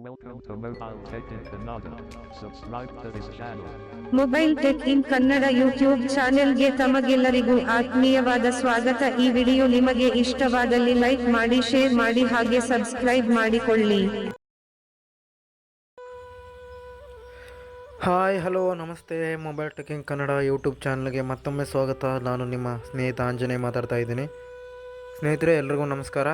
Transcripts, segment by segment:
Welcome to Mobile Tech in Kannada. Subscribe to this channel. Mobile tech in Kannada YouTube ಚಾನೆಲ್ಗೆ ತಮಗೆಲ್ಲರಿಗೂ ಆತ್ಮೀಯವಾದ ಸ್ವಾಗತ. ಈ ವಿಡಿಯೋ ನಿಮಗೆ ಇಷ್ಟವಾದಲ್ಲಿ ಲೈಕ್ ಮಾಡಿ, ಶೇರ್ ಮಾಡಿ ಹಾಗೆ ಸಬ್ಸ್ಕ್ರೈಬ್ ಮಾಡಿಕೊಳ್ಳಿ. ಹಾಯ್ ಹಲೋ ನಮಸ್ತೆ. ಮೊಬೈಲ್ ಟೆಕಿಂಗ್ ಕನ್ನಡ ಯೂಟ್ಯೂಬ್ ಚಾನಲ್ಗೆ ಮತ್ತೊಮ್ಮೆ ಸ್ವಾಗತ. ನಾನು ನಿಮ್ಮ ಸ್ನೇಹಿತ ಆಂಜನೇಯ ಮಾತಾಡ್ತಾ ಇದ್ದೀನಿ. ಸ್ನೇಹಿತರೆ, ಎಲ್ರಿಗೂ ನಮಸ್ಕಾರ.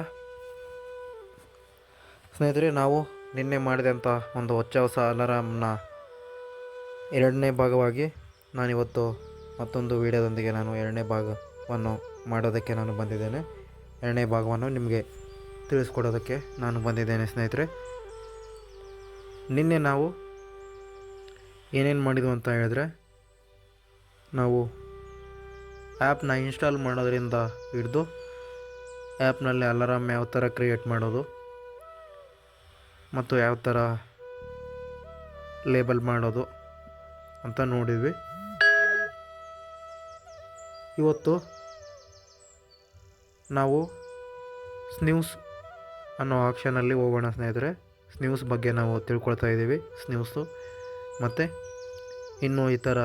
ಸ್ನೇಹಿತರೆ, ನಾವು ನಿನ್ನೆ ಮಾಡಿದಂಥ ಒಂದು ಹೊಸ ಅಲಾರಾಮ್ನ ಎರಡನೇ ಭಾಗವಾಗಿ ನಾನಿವತ್ತು ಮತ್ತೊಂದು ವಿಡಿಯೋದೊಂದಿಗೆ ನಾನು ಎರಡನೇ ಭಾಗವನ್ನು ಮಾಡೋದಕ್ಕೆ ನಾನು ಬಂದಿದ್ದೇನೆ. ಎರಡನೇ ಭಾಗವನ್ನು ನಿಮಗೆ ತಿಳಿಸ್ಕೊಡೋದಕ್ಕೆ ನಾನು ಬಂದಿದ್ದೇನೆ. ಸ್ನೇಹಿತರೆ, ನಿನ್ನೆ ನಾವು ಏನೇನು ಮಾಡಿದ್ವು ಅಂತ ಹೇಳಿದ್ರೆ, ನಾವು ಆ್ಯಪ್ನ ಇನ್ಸ್ಟಾಲ್ ಮಾಡೋದ್ರಿಂದ ಹಿಡಿದು ಆ್ಯಪ್ನಲ್ಲಿ ಅಲಾರಾಮ್ ಯಾವ ಥರ ಕ್ರಿಯೇಟ್ ಮಾಡೋದು ಮತ್ತು ಯಾವ ಥರ ಲೇಬಲ್ ಮಾಡೋದು ಅಂತ ನೋಡಿದ್ವಿ. ಇವತ್ತು ನಾವು ಸ್ನ್ಯೂಸ್ ಅನ್ನೋ ಆಪ್ಷನಲ್ಲಿ ಹೋಗೋಣ ಸ್ನೇಹಿತರೆ. ಸ್ನ್ಯೂಸ್ ಬಗ್ಗೆ ನಾವು ತಿಳ್ಕೊಳ್ತಾ ಇದ್ದೀವಿ. ಸ್ನ್ಯೂಸು ಮತ್ತು ಇನ್ನೂ ಈ ಥರ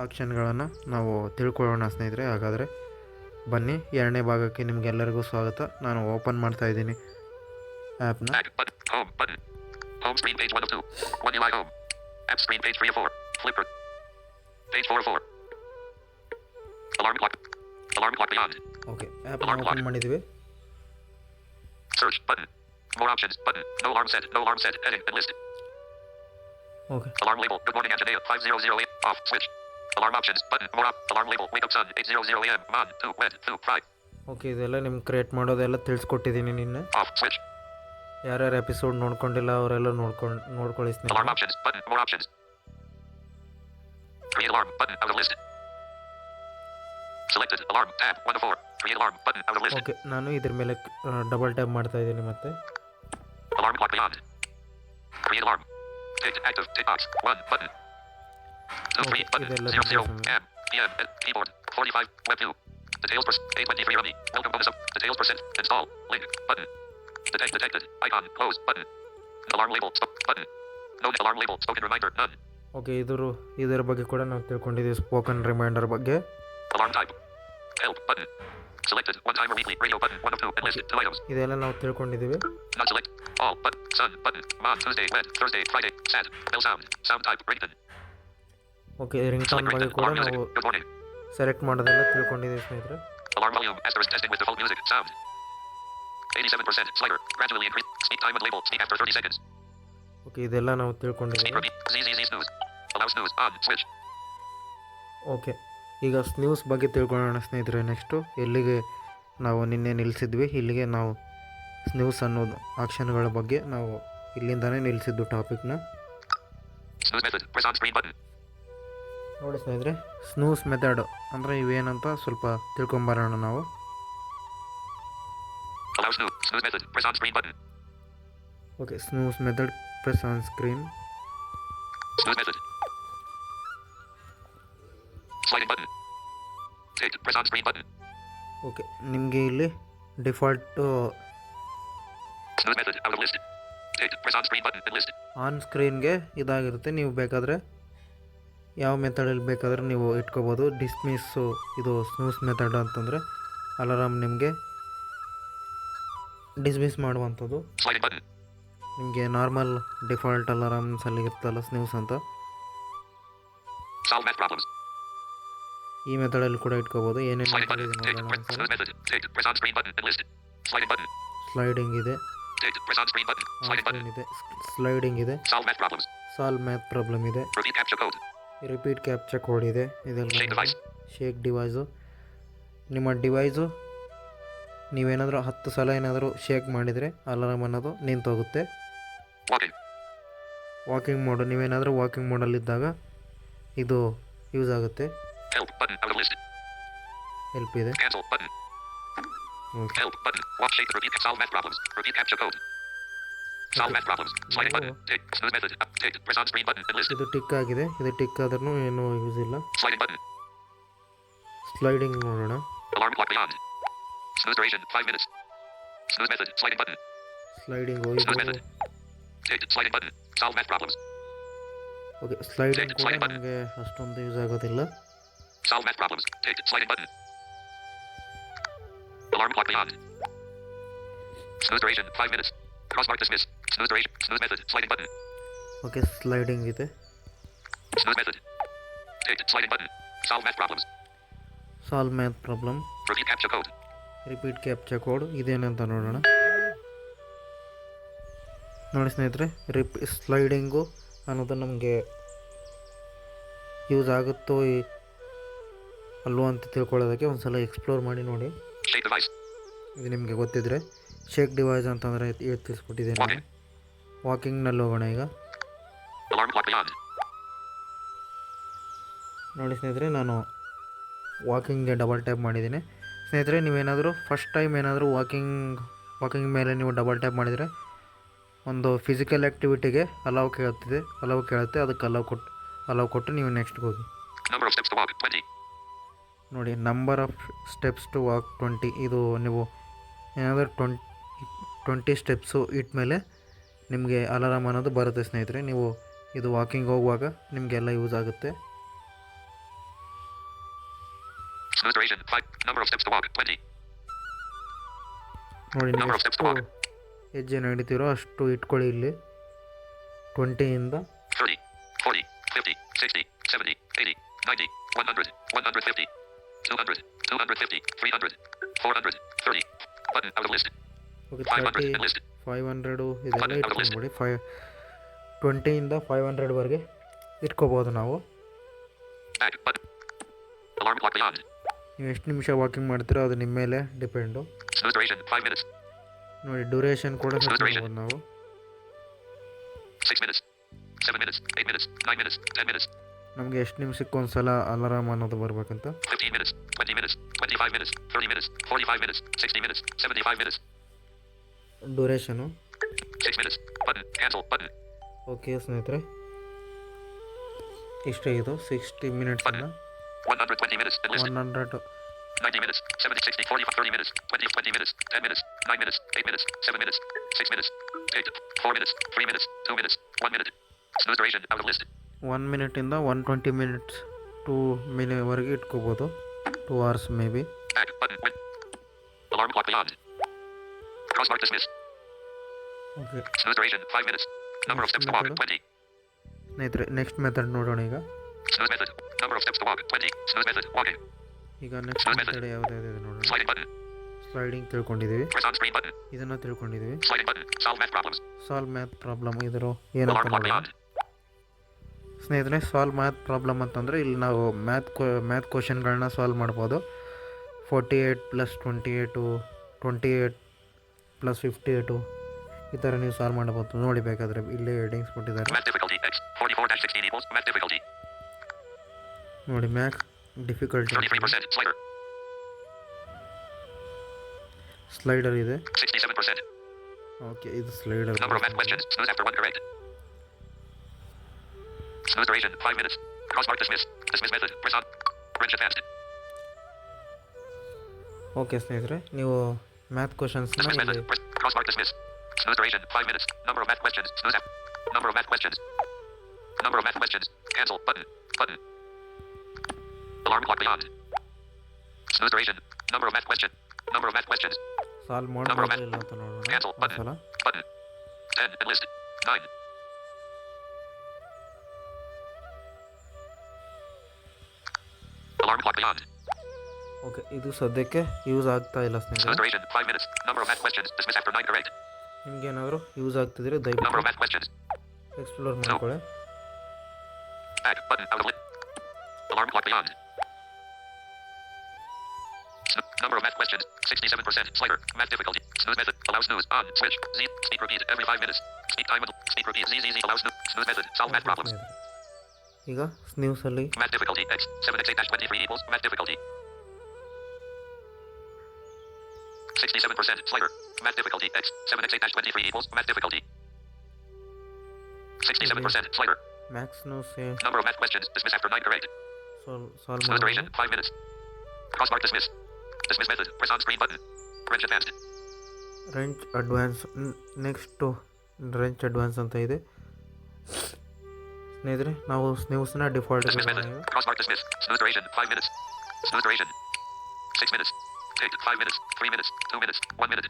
ಆಪ್ಷನ್ಗಳನ್ನು ನಾವು ತಿಳ್ಕೊಳ್ಳೋಣ ಸ್ನೇಹಿತರೆ. ಹಾಗಾದರೆ ಬನ್ನಿ, ಎರಡನೇ ಭಾಗಕ್ಕೆ ನಿಮಗೆಲ್ಲರಿಗೂ ಸ್ವಾಗತ. ನಾನು ಓಪನ್ ಮಾಡ್ತಾ ಇದ್ದೀನಿ ಆ್ಯಪ್ನ. Home screen page 1 of 2. 1 UI home. App screen page 3 of 4. Flipper. Page 4 of 4. Alarm clock. Alarm clock beyond. Okay, ಆ್ಯಪ್ನ ಓಪನ್ ಮಾಡಿದ್ದೀವಿ. Search button. More options button. No alarm set. No alarm set. Edit and list. Okay, Alarm label. Good morning Antonia. 5008. Off. Switch. Alarm options button. More alarm label. Wake up sun. 8:00 a.m. Mon. 2. Wed. 2. Friday. Okay, ಇದೆಲ್ಲ ನಿಮ್ಗೆ create ಮಾಡೋದೆಲ್ಲ ತಿಳಿಸ್ಕೊಟ್ಟಿದ್ದೀನಿ ನಿನ್ನೆ. Off. Switch. ಯಾರ್ಯಾರು episode ನೋಡ್ಕೊಂಡಿಲ್ಲ ಅವರೆಲ್ಲ ನೋಡ್ಕೊಳ್ಳಿ Alarm ಸ್ನೇಹಿತರೆ. options button. More options. Create alarm button. Out of list. Selected. Alarm tab. 1 of 4. Create alarm button. Out of list. Okay, ನಾನು ಇದ್ರ ಮೇಲೆ ಡಬಲ್ ಟ್ಯಾಪ್ ಮಾಡ್ತಾ ಇದ್ದೀನಿ. ಮತ್ತೆ Alarm clock beyond. Create alarm. Tick active. Tick box. 1 button. 2 3 Okay, button. ಇದೆಲ್ಲ 00 buttons. am PM keyboard 45 web view. Details per 823 running. Welcome bonus up. Details percent. Install link button. Detected icon close button. Alarm label stop button. No alarm label spoken reminder none. Okay, ಇದರ ಬಗ್ಗೆ ಕೂಡ ನಾವು ತಿಳ್ಕೊಂಡಿದ್ದೀವಿ. Spoken reminder ಬಗ್ಗೆ. Alarm type. Help button. Selected one time or weekly radio button 1 of 2 and listed 2 items. ಇದೆಲ್ಲ ನಾವು ತಿಳ್ಕೊಂಡಿದ್ದೀವಿ. Not select all button sun button Mon Tuesday Wed Thursday Friday Sat bell sound type ringtone. Okay, ringtone Select ಬಗ್ಗೆ ringtone ಕೂಡ alarm music ನಾವು good morning. Select ಮಾಡೋದೆಲ್ಲ ತಿಳ್ಕೊಂಡಿದ್ದೀವಿ ಸ್ನೇಹಿತರೆ. Alarm volume asterisk testing with default music sound. 87% slider gradually increase speak time and label speak after 30 seconds. Okay, ಇದೆಲ್ಲ ನಾವು Speak ತಿಳ್ಕೊಂಡಿದ್ದೀವಿ. repeat ZZZ snooze allow snooze on switch. Okay, ಈಗ ಸ್ನ್ಯೂಸ್ ಬಗ್ಗೆ ತಿಳ್ಕೊಳ್ಳೋಣ ಸ್ನೇಹಿತರೆ. Next ಎಲ್ಲಿಗೆ ನಾವು ನಿನ್ನೆ ನಿಲ್ಲಿಸಿದ್ವಿ, ಇಲ್ಲಿಗೆ ನಾವು ಸ್ನ್ಯೂಸ್ ಅನ್ನೋದು ಆಕ್ಷನ್ಗಳ ಬಗ್ಗೆ ನಾವು ಇಲ್ಲಿಂದಾನೇ ನಿಲ್ಲಿಸಿದ್ದು ಟಾಪಿಕ್ನ. Snooze method press on screen button. ನೋಡಿ ಸ್ನೇಹಿತರೆ, ಸ್ನೂಸ್ ಮೆಥಡ್ ಅಂದರೆ ಇವೇನಂತ ಸ್ವಲ್ಪ ತಿಳ್ಕೊಂಬರೋಣ ನಾವು. Allow snooze method press on screen button. Okay, snooze method press on screen. Snooze method. Sliding button. Tick press on screen button. Okay, ನಿಮಗೆ ಇಲ್ಲಿ default Snooze method out of list. Tick press on screen button and list. On ಸ್ಕ್ರೀನ್ಗೆ ಇದಾಗಿರುತ್ತೆ. ನೀವು ಬೇಕಾದರೆ ಯಾವ ಮೆಥಡಲ್ಲಿ ಬೇಕಾದರೆ ನೀವು ಇಟ್ಕೋಬೋದು. ಡಿಸ್ಮಿಸ್ಸು ಇದು ಸ್ನೂಸ್ ಮೆಥಡ್ ಅಂತಂದರೆ ಅಲಾರಾಮ್ ನಿಮಗೆ ಡಿಸ್ಮಿಸ್ ಮಾಡುವಂಥದ್ದು. Sliding button. ನಿಮಗೆ ನಾರ್ಮಲ್ ಡಿಫಾಲ್ಟ್ ಅಲಾರಾಮ್ಸಲ್ಲಿ ಇರ್ತಲ್ಲ ಸ್ನ್ಯೂಸ್ ಅಂತ, Solve math problems. ಈ ಮೆಥಡಲ್ಲಿ ಕೂಡ ಇಟ್ಕೋಬೋದು. ಏನೇನು Sliding ಮೆಥಡ್ button. ಇದೆ Tick ನೋಡೋಣ press ಒಂದ್ಸಲ. snooze method. Tick press on screen button and list. Sliding button. Sliding ಇದೆ, Tick press on screen button. On Sliding button. Screen ಇದೆ, ಸ್ಲೈಡಿಂಗ್ ಇದೆ, Solve math problems. Solve math problem ಇದೆ, Repeat captcha code. Repeat captcha code ಇದೆ. Shake ಇದೆಲ್ಲ device. Shake device. ನಿಮ್ಮ device ನೀವೇನಾದರೂ 10 ಸಲ ಏನಾದರೂ ಶೇಕ್ ಮಾಡಿದರೆ ಅಲಾರಾಮ್ ಅನ್ನೋದು ನಿಂತೋಗುತ್ತೆ. Walking. ವಾಕಿಂಗ್ ಮೋಡು, ನೀವೇನಾದರೂ ವಾಕಿಂಗ್ ಮೋಡಲ್ಲಿದ್ದಾಗ ಇದು ಯೂಸ್ ಆಗುತ್ತೆ. Help button out of list. Help ಇದೆ. Cancel button. Okay, Help button. Walk shake repeat solve math problems. Repeat captcha code. Solve math problems. Sliding button. Tick snooze method. Tick press on screen button and list. ಇದು tick ಆಗಿದೆ. ಇದು tick ಆದ್ರೂ ಏನೂ use ಇಲ್ಲ. Sliding button. Sliding ನೋಡೋಣ. Alarm clock beyond. Snooze duration 5 minutes. Snooze method. Sliding button. ಸ್ಲೈಡಿಂಗು Snooze ಇದು method. Tick. Sliding button. Solve math problems. Okay sliding ಕೂಡ Sliding button. ನಮಗೆ ಅಷ್ಟೊಂದು ಯೂಸ್ ಆಗೋದಿಲ್ಲ. Solve math problems. Tick. Sliding button. Alarm clock beyond. Snooze duration 5 minutes. Crossmark dismiss. Snooze duration. Snooze method. Sliding button. Okay sliding ಇದೆ. Snooze method. Tick. Sliding button. Solve math problems. Solve math problem. Repeat captcha code. Repeat captcha code ಇದೇನಂತ ನೋಡೋಣ. ನೋಡಿ ಸ್ನೇಹಿತರೆ, ಸ್ಲೈಡಿಂಗು ಅನ್ನೋದು ನಮಗೆ use ಆಗುತ್ತೋ ಅಲ್ವೋ ಅಂತ ತಿಳ್ಕೊಳ್ಳೋದಕ್ಕೆ ಒಂದು ಸಲ ಎಕ್ಸ್ಪ್ಲೋರ್ ಮಾಡಿ ನೋಡಿ. Shake device. ಇದು ನಿಮಗೆ ಗೊತ್ತಿದ್ದರೆ ಶೇಕ್ ಡಿವೈಸ್ ಅಂತಂದರೆ ತಿಳಿಸ್ಕೊಟ್ಟಿದ್ದೇನೆ. Walking. ವಾಕಿಂಗ್ನಲ್ಲಿ ಹೋಗೋಣ ಈಗ. Alarm clock beyond. ನೋಡಿ ಸ್ನೇಹಿತರೆ, ನಾನು ವಾಕಿಂಗ್ಗೆ ಡಬಲ್ ಟ್ಯಾಪ್ ಮಾಡಿದ್ದೀನಿ. ಸ್ನೇಹಿತರೆ, ನೀವೇನಾದರೂ ಫಸ್ಟ್ ಟೈಮ್ ಏನಾದರೂ ವಾಕಿಂಗ್ ಮೇಲೆ ನೀವು ಡಬಲ್ ಟ್ಯಾಪ್ ಮಾಡಿದರೆ ಒಂದು ಫಿಸಿಕಲ್ ಆ್ಯಕ್ಟಿವಿಟಿಗೆ ಅಲೌ ಕೇಳುತ್ತೆ. ಅದಕ್ಕೆ ಅಲೌ ಕೊಟ್ಟು ನೀವು ನೆಕ್ಸ್ಟ್ಗೆ ಹೋಗಿ. Number of steps to walk 20. ನೋಡಿ, number of steps to walk 20. ಇದು ನೀವು ಏನಾದರೂ 20 ಸ್ಟೆಪ್ಸು ಇಟ್ಮೇಲೆ ನಿಮಗೆ ಅಲಾರಾಮ್ ಅನ್ನೋದು ಬರುತ್ತೆ ಸ್ನೇಹಿತರೆ. ನೀವು ಇದು ವಾಕಿಂಗ್ ಹೋಗುವಾಗ ನಿಮಗೆಲ್ಲ ಯೂಸ್ ಆಗುತ್ತೆ. Snooze duration 5. Number of steps to walk 20. ನೋಡಿ, ನೀವು Number of steps to walk. ಹೆಜ್ಜೆ ನಡೀತಿರೋ ಅಷ್ಟು ಇಟ್ಕೊಳ್ಳಿ ಇಲ್ಲಿ. 20ಇಂದ 30, 40, 50, 60, 70, 80, 90, 100, 150, 200, 250, 300, 400, 30. Button out of list. Okay 500 30, enlisted. 500 ಇದೆಲ್ಲ ಇಟ್ಕೊಂಡ್ಬಿಡಿ. 20ಇಂದ 500ವರೆಗೆ ಇಟ್ಕೋಬೋದು ನಾವು. Back button. Alarm clock beyond. ನೀವು ಎಷ್ಟು ನಿಮಿಷ ವಾಕಿಂಗ್ ಮಾಡ್ತೀರೋ ಅದು ನಿಮ್ಮ ಮೇಲೆ ಡಿಪೆಂಡು. Snooze duration 5 minutes. ನೋಡಿ, ಡ್ಯೂರೇಷನ್ ಕೂಡ ಸೆಟ್ ಮಾಡ್ಬೋದು ನಾವು. 6 minutes. 7 minutes. 8 minutes. 9 minutes. 10 minutes. ನಮಗೆ ಎಷ್ಟು ನಿಮಿಷಕ್ಕೆ ಒಂದು ಸಲ ಅಲಾರಾಮ್ ಅನ್ನೋದು ಬರಬೇಕಂತ. 15 minutes. 20 minutes. 25 minutes. 30 minutes. 45 minutes. 60 minutes. 75 minutes. Duration 6 minutes. Button. Cancel. Button. Okay ಸ್ನೇಹಿತರೆ, ಇಷ್ಟೇ ಇದು 60 ಮಿನಿಟ್ಸಿಂದ 120 minutes. Enlisted. 100 90 minutes, 70, 60, 45, 30 minutes, 20 minutes, 10 minutes, 9 minutes, 8 minutes, 7 minutes, 6 minutes, 8, 4 minutes, 3 minutes, 2 minutes, 1 minute. Snooze duration out of list. 1 ಮಿನಿಟಿಂದ 120 minutes 2 ಮಿನಿಟ್ವರೆಗೆ ಇಟ್ಕೋಬೋದು. 2 hours may be. Back button. Win. Alarm clock beyond. Crossmark dismiss. Okay Snooze duration 5 minutes. Number of steps to walk 20. ಸ್ನೇಹಿತರೆ, next method ನೋಡೋಣ ಈಗ. Snooze method. Number of steps to walk 20. Snooze method. Walking. ಈಗ next method ಯಾವುದಾಗಿದೆ ನೋಡೋಣ. Sliding button. Sliding ತಿಳ್ಕೊಂಡಿದ್ದೀವಿ, Press on screen button. ಇದನ್ನು ತಿಳ್ಕೊಂಡಿದ್ದೀವಿ. Sliding button. Solve math problems. Solve math problem ಇದ್ರು ಏನಂತ Alarm clock ನೋಡೋಣ. beyond. ಸ್ನೇಹಿತರೆ, ಸಾಲ್ವ್ ಮ್ಯಾಥ್ ಪ್ರಾಬ್ಲಮ್ ಅಂತಂದರೆ ಇಲ್ಲಿ ನಾವು ಮ್ಯಾಥ್ ಕ್ವಶನ್ಗಳನ್ನ ಸಾಲ್ವ್ ಮಾಡ್ಬೋದು. 48 + 28, 28 + 58 ಈ ಥರ ನೀವು ಸಾಲ್ವ್ ಮಾಡ್ಬೋದು. ನೋಡಿ, ಬೇಕಾದರೆ ಇಲ್ಲೇ ಹೆಡಿಂಗ್ಸ್ ಕೊಟ್ಟಿದ್ದಾರೆ Math difficulty X. 44-16 equals math difficulty. ನೋಡಿ. Math difficulty 33%. Slider. ಸ್ಲೈಡರ್ ಇದೆ. 67%. ಓಕೆ, ಇದು slider. Number of math questions. Snooze after 1 correct. Snooze duration 5 minutes. Crossmark dismiss. Dismiss method. Press on. Wrench advanced. Okay ಸ್ನೇಹಿತರೆ, ನೀವು math ಕ್ವಶನ್ಸ್ನ Dismiss method. ಇಲ್ಲಿ Press. Crossmark dismiss. Snooze duration 5 minutes. Number of math questions. Snooze app. Number of math questions. Number of math questions. Cancel. Button. Button. Alarm clock beyond. Snooze duration. Number of math question. Number of math questions. Solve Number of ಮಾಡ್ಬೋದು math. ಇಲ್ಲ ಅಂತ ನೋಡೋಣ Cancel. ಒಂದು Button. ಸಲ. Button. 10. Enlisted. 9. Alarm clock beyond. Okay, ಇದು ಸದ್ಯಕ್ಕೆ use ಆಗ್ತಾ ಇಲ್ಲ Snooze ಸ್ನೇಹಿತರೆ. duration 5 minutes. Number of math questions. Dismiss after 9 correct. ನಿಮ್ಗೆ ಏನಾದರೂ ಯೂಸ್ ಆಗ್ತಿದ್ರೆ Number of ದಯವಿಟ್ಟು math questions. ಎಕ್ಸ್ಪ್ಲೋರ್ ಮಾಡ್ಕೊಳ್ಳಿ. Back button out of list. Alarm clock beyond. Number of math questions 67%. Slider. Math difficulty. Snooze method. Allow snooze on. Switch. Z. Speak repeat every 5 minutes. Speak time. Speak repeat. Z. Allow snooze. Snooze method. Solve math problems. ಈಗ ಸ್ನೂಸಲ್ಲಿ Math difficulty X. 7x8-23 equals math difficulty. 67%. Slider. Math difficulty X. 7x8-23 equals math difficulty. 67%. Slider. Max snooze Number of math questions. Dismiss after 9 correct. Solve Snooze duration ಮಾಡೋಣ. 5 minutes. Crossmark dismiss. Dismiss method. Press on screen button. Wrench advanced. Wrench advance. Next wrench advance ಅಂತ ಇದೆ. ಸ್ನೇಹಿತರೆ, ನಾವು ಸ್ನೂಸ್ನ default Dismiss method. Crossmark dismiss. Snooze duration 5 minutes. Snooze duration 6 minutes. Take 5 minutes. 3 minutes. 2 minutes. 1 minute.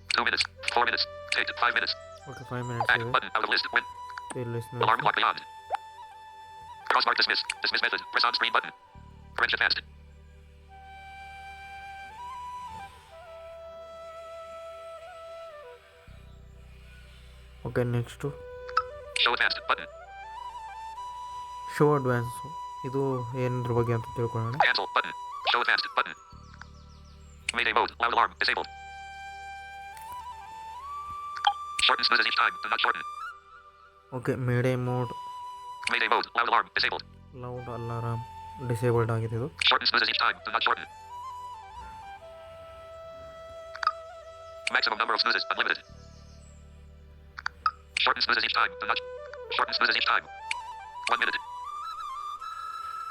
2 minutes. 4 minutes. Take 5 minutes. Okay 5 minutes Back ಇದೆ. button out of list. Win. ಇಲ್ಲಿ Alarm snooze. clock beyond. Crossmark dismiss. Dismiss method. Press on screen button. Wrench advanced. Okay next Show advanced button. Show advance. ಇದು ಏನದ್ರ ಬಗ್ಗೆ ಅಂತ ತಿಳ್ಕೊಳ್ಳೋಣ. Cancel button. Show advanced button. Mayday mode. Loud alarm disabled. Shorten snoozes each time. Do not shorten. Okay mayday mode Mayday mode. Loud alarm disabled. Loud alarm disabled ಆಗಿದೆ ಇದು. Shorten snoozes each time. Do not shorten. Maximum number of snoozes unlimited. Shorten snoozes each time. Do not. Shorten snoozes each time. 1 minute.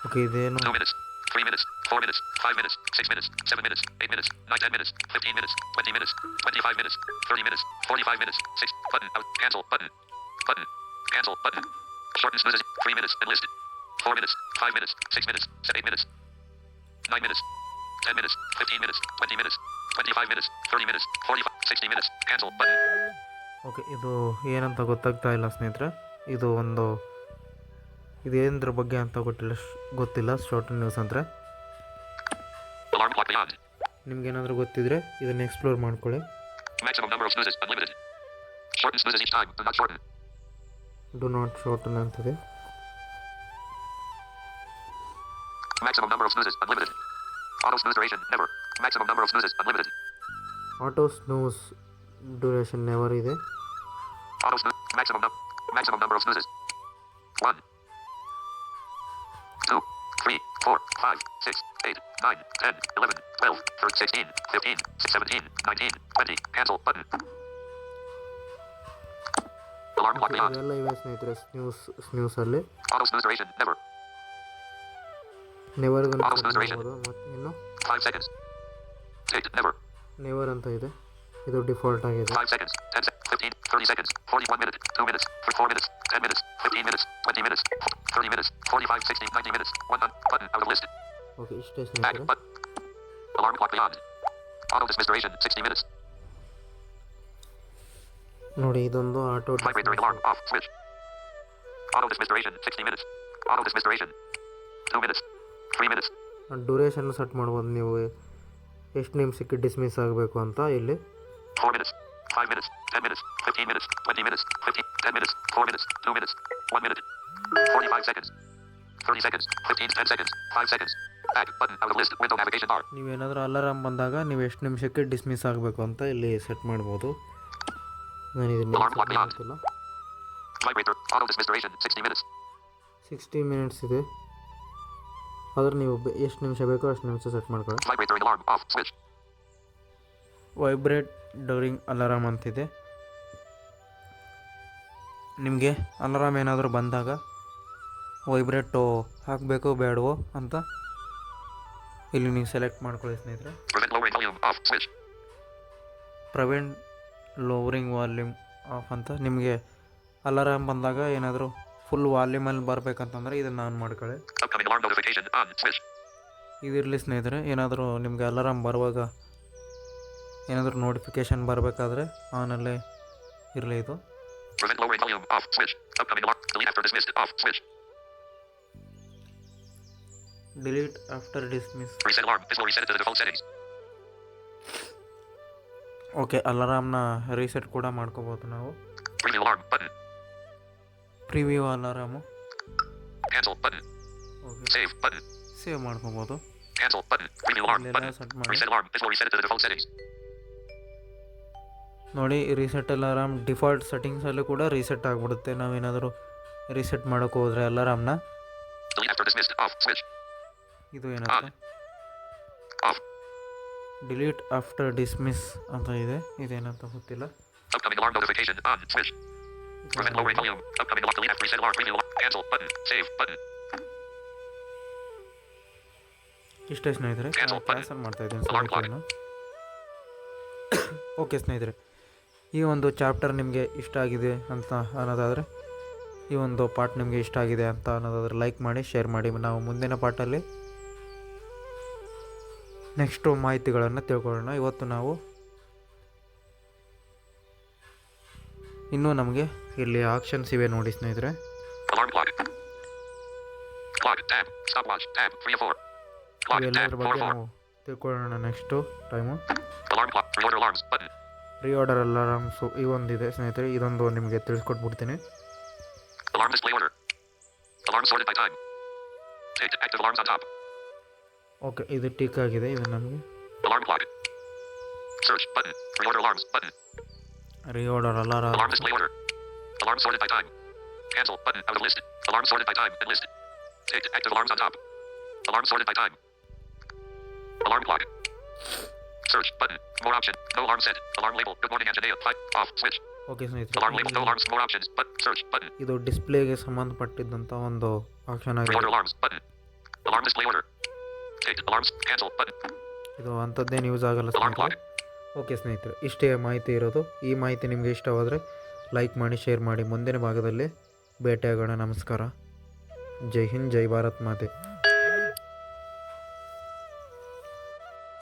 Okay ಇದೇನು 2 minutes. 3 minutes. 4 minutes. 5 minutes. 6 minutes. 7 minutes. 8 minutes. 9, 10 minutes. 15 minutes. 20 minutes. 25 minutes. 30 minutes. 45 minutes. 6 button out. Cancel button. Button. Cancel button. Shorten snoozes. 3 minutes enlisted. 4 minutes. 5 minutes. 6 minutes. 8 minutes. 9 minutes. 10 minutes. 15 minutes. 20 minutes. 25 minutes. 30 minutes. 45. 60 minutes. Cancel button. Okay ಇದು ಏನಂತ ಗೊತ್ತಾಗ್ತಾ ಇಲ್ಲ ಸ್ನೇಹಿತರೆ. ಇದೇನದ್ರ ಬಗ್ಗೆ ಅಂತ ಗೊತ್ತಿಲ್ಲ. Short news ಅಂದರೆ Alarm clock beyond. ನಿಮ್ಗೇನಾದರೂ ಗೊತ್ತಿದ್ರೆ ಇದನ್ನು ಎಕ್ಸ್ಪ್ಲೋರ್ ಮಾಡ್ಕೊಳ್ಳಿ. Maximum number of snoozes unlimited. Shorten snoozes each time. Do not shorten. Do not shorten ಅಂತಿದೆ. Maximum number of snoozes unlimited. Auto snooze duration never. Maximum number of snoozes unlimited. Auto snooze duration never ಇದೆ. Auto snooze. Maximum number of snoozes. 1, 2, 3, 4, 5, 6, 8, 9, 10, 11, 12, 13, 16, 15, 17, 19, 20. Cancel button. Alarm clock beyond. ಇವೆಲ್ಲ ಇವೆ ಸ್ನೇಹಿತರೆ ಸ್ನ್ಯೂಸಲ್ಲಿ. Auto snooze duration never. Never Auto snooze duration. ಮತ್ತು ಇನ್ನು 5 seconds. Date never. Never ಅಂತ ಇದೆ. ಇದು default ಆಗಿದೆ. 5 seconds. 10 seconds. 15, 30 seconds. 41 minutes. 2 minutes. 4 minutes. 10 minutes. 15 minutes. 20 minutes. 30 minutes. 45, 60, 90 minutes. 1 button out of list. Okay ಇಷ್ಟೇ Back ಸ್ನೇಹಿತರೆ. button. Alarm clock beyond. Auto dismiss duration 60 minutes. ನೋಡಿ ಇದೊಂದು auto Vibratory alarm off switch. Auto dismiss duration 60 minutes. Auto dismiss duration 2 minutes. 3 minutes. Duration set ಮಾಡ್ಬೋದು ನೀವು ಎಷ್ಟು ನಿಮಿಷಕ್ಕೆ dismiss ಆಗಬೇಕು ಅಂತ ಇಲ್ಲಿ. 4 minutes. 5 minutes. 10 minutes. 15 minutes. 20 minutes. 15, 10 minutes. 4 minutes. 2 minutes. 1 minute. 45 seconds. 30 seconds. 15, 10 seconds. 5 seconds. Back button out of list. Window navigation bar. ನೀವೇನಾದರೂ alarm ಬಂದಾಗ ನೀವು ಎಷ್ಟು ನಿಮಿಷಕ್ಕೆ ಡಿಸ್ಮಿಸ್ ಆಗಬೇಕು ಅಂತ ಇಲ್ಲಿ ಸೆಟ್ ಮಾಡ್ಬೋದು. ನಾನು ಇದನ್ನು Alarm clock beyond. ಮಾಡ್ತಿಲ್ಲ. Vibrator. Auto dismiss duration 60 minutes. 60 minutes ಇದೆ. ಆದ್ರೆ ನೀವು ಎಷ್ಟು ನಿಮಿಷ ಬೇಕೋ ಅಷ್ಟು ನಿಮಿಷ ಸೆಟ್ ಮಾಡ್ಕೊಳ್ಳಿ. Vibratory alarm off switch. Vibrate during alarm ಅಂತಿದೆ. ನಿಮಗೆ ಅಲಾರಾಮ್ ಏನಾದರೂ ಬಂದಾಗ ವೈಬ್ರೇಟು ಹಾಕಬೇಕೋ ಬೇಡವೋ ಅಂತ ಇಲ್ಲಿ ನೀವು ಸೆಲೆಕ್ಟ್ ಮಾಡ್ಕೊಳ್ಳಿ ಸ್ನೇಹಿತರೆ. Prevent lowering volume off switch. Prevent lowering volume of ಅಂತ ನಿಮಗೆ ಅಲಾರಾಮ್ ಬಂದಾಗ ಏನಾದರೂ ಫುಲ್ ವಾಲ್ಯೂಮಲ್ಲಿ ಬರಬೇಕಂತಂದ್ರೆ ಇದನ್ನು ಆನ್ ಮಾಡ್ಕೊಳ್ಳಿ. Upcoming alarm notification on switch. ಇದಿರಲಿ ಸ್ನೇಹಿತರೆ. ಏನಾದರೂ ನಿಮಗೆ ಅಲಾರಾಮ್ ಬರುವಾಗ ಏನಾದರೂ ನೋಟಿಫಿಕೇಷನ್ ಬರಬೇಕಾದ್ರೆ ಆನಲ್ಲೇ ಇರಲಿ ಇದು. Prevent lowering volume off switch. Upcoming alarm. Delete after dismissed off switch. Delete after dismiss. Reset alarm. This will reset it to the default settings. Okay ಅಲಾರಾಮ್ನ reset ಕೂಡ ಮಾಡ್ಕೋಬೋದು ನಾವು. Preview alarm button. Preview alarm. Cancel button. Okay Save button. Save ಮಾಡ್ಕೋಬೋದು. Cancel button. Preview alarm ಇಲ್ಲೆಲ್ಲ button. Set ಮಾಡಿ. Reset alarm. This will reset it to the default settings. ನೋಡಿ reset alarm default ಸೆಟ್ಟಿಂಗ್ಸಲ್ಲೂ ಕೂಡ reset ಆಗಿಬಿಡುತ್ತೆ. ನಾವೇನಾದರೂ reset ಮಾಡೋಕ್ಕೆ ಹೋದರೆ ಅಲಾರಾಮ್ನ. Delete after dismissed off switch. ಇದು ಏನಂತ Off. ಡಿಲೀಟ್ ಆಫ್ಟರ್ ಡಿಸ್ಮಿಸ್ ಅಂತ ಇದೆ. ಇದೇನಂತ ಗೊತ್ತಿಲ್ಲ. Upcoming alarm notification on switch. Prevent lowering volume. Upcoming alarm. Delete after reset alarm. Preview alarm. Cancel button. Save button. ಇಷ್ಟೇ ಸ್ನೇಹಿತರೆ. Cancel button. ಕ್ಯಾನ್ಸಲ್ ಮಾಡ್ತಾ ಇದ್ದೀನಿ Alarm clock. ಸಂಗತಿಯನ್ನು. ಓಕೆ ಸ್ನೇಹಿತರೆ, ಈ ಒಂದು ಚಾಪ್ಟರ್ ನಿಮಗೆ ಇಷ್ಟ ಆಗಿದೆ ಅಂತ ಅನ್ನೋದಾದರೆ, ಈ ಒಂದು ಪಾರ್ಟ್ ನಿಮಗೆ ಇಷ್ಟ ಆಗಿದೆ ಅಂತ ಅನ್ನೋದಾದರೆ ಲೈಕ್ ಮಾಡಿ, ಶೇರ್ ಮಾಡಿ. ನಾವು ಮುಂದಿನ ಪಾರ್ಟಲ್ಲಿ ನೆಕ್ಸ್ಟು ಮಾಹಿತಿಗಳನ್ನು ತಿಳ್ಕೊಳ್ಳೋಣ. ಇವತ್ತು ನಾವು ಇನ್ನೂ ನಮಗೆ ಇಲ್ಲಿ ಆಪ್ಷನ್ಸ್ ಇವೆ ನೋಡಿ ಸ್ನೇಹಿತರೆ. Alarm clock. Clock. Tab. Stopwatch. Tab. 3 of 4. Clock. ಇವೆಲ್ಲದರ Tab. 4 ಬಗ್ಗೆ of 4. ನಾವು ತಿಳ್ಕೊಳ್ಳೋಣ next time. Alarm clock. Reorder alarms. Button. Reorder alarms ಈ ಒಂದಿದೆ ಸ್ನೇಹಿತರೆ, ಇದೊಂದು ನಿಮಗೆ ತಿಳಿಸ್ಕೊಟ್ಬಿಡ್ತೀನಿ. Alarm display order. Alarm sorted by time. Take active alarms on top. Okay, ಇದು ಟಿಕ್ ಆಗಿದೆ. ಇದು ನಮಗೆ Alarm clock. Search. Button. Reorder alarms. Button. Reorder Alarm alarm. display order. Alarm sorted by time. Cancel. Button. Out of list. Alarm sorted by time. And list. Take active alarms on top. Alarm sorted by time. Alarm clock. Search. Button. More option. No alarm set. Alarm label. Good morning Anjanaya. Off. Switch. Okay Alarm label. No ಸ್ನೇಹಿತರೆ, alarms. More options. But search. Button. ಇದು ಡಿಸ್ಪ್ಲೇಗೆ ಸಂಬಂಧಪಟ್ಟಿದ್ದಂಥ ಒಂದು option ಆಗಿದೆ. Reorder alarms. Button. Alarm display order. Take alarms. Cancel. Button. ಇದು ಅಂಥದ್ದೇನು use ಆಗಲ್ಲ Alarm clock. ಸ್ನೇಹಿತರೆ. Okay ಸ್ನೇಹಿತರೆ, ಇಷ್ಟೇ ಮಾಹಿತಿ ಇರೋದು. ಈ ಮಾಹಿತಿ ನಿಮಗೆ ಇಷ್ಟವಾದರೆ ಲೈಕ್ ಮಾಡಿ, ಶೇರ್ ಮಾಡಿ. ಮುಂದಿನ ಭಾಗದಲ್ಲಿ ಭೇಟಿಯಾಗೋಣ. ನಮಸ್ಕಾರ. ಜೈ ಹಿಂದ್, ಜೈ ಭಾರತ್ ಮಾತೆ.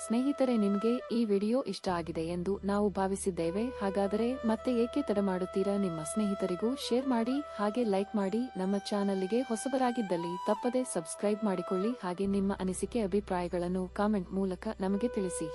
ಸ್ನೇಹಿತರೆ, ನಿಮಗೆ ಈ ವಿಡಿಯೋ ಇಷ್ಟ ಆಗಿದೆ ಎಂದು ನಾವು ಭಾವಿಸಿದ್ದೇವೆ. ಹಾಗಾದರೆ ಮತ್ತೆ ಏಕೆ ತಡ ಮಾಡುತ್ತೀರಾ? ನಿಮ್ಮ ಸ್ನೇಹಿತರಿಗೂ ಶೇರ್ ಮಾಡಿ, ಹಾಗೆ ಲೈಕ್ ಮಾಡಿ. ನಮ್ಮ ಚಾನಲ್ಗೆ ಹೊಸಬರಾಗಿದ್ದಲ್ಲಿ ತಪ್ಪದೆ ಸಬ್ಸ್ಕ್ರೈಬ್ ಮಾಡಿಕೊಳ್ಳಿ. ಹಾಗೆ ನಿಮ್ಮ ಅನಿಸಿಕೆ ಅಭಿಪ್ರಾಯಗಳನ್ನು ಕಾಮೆಂಟ್ ಮೂಲಕ ನಮಗೆ ತಿಳಿಸಿ.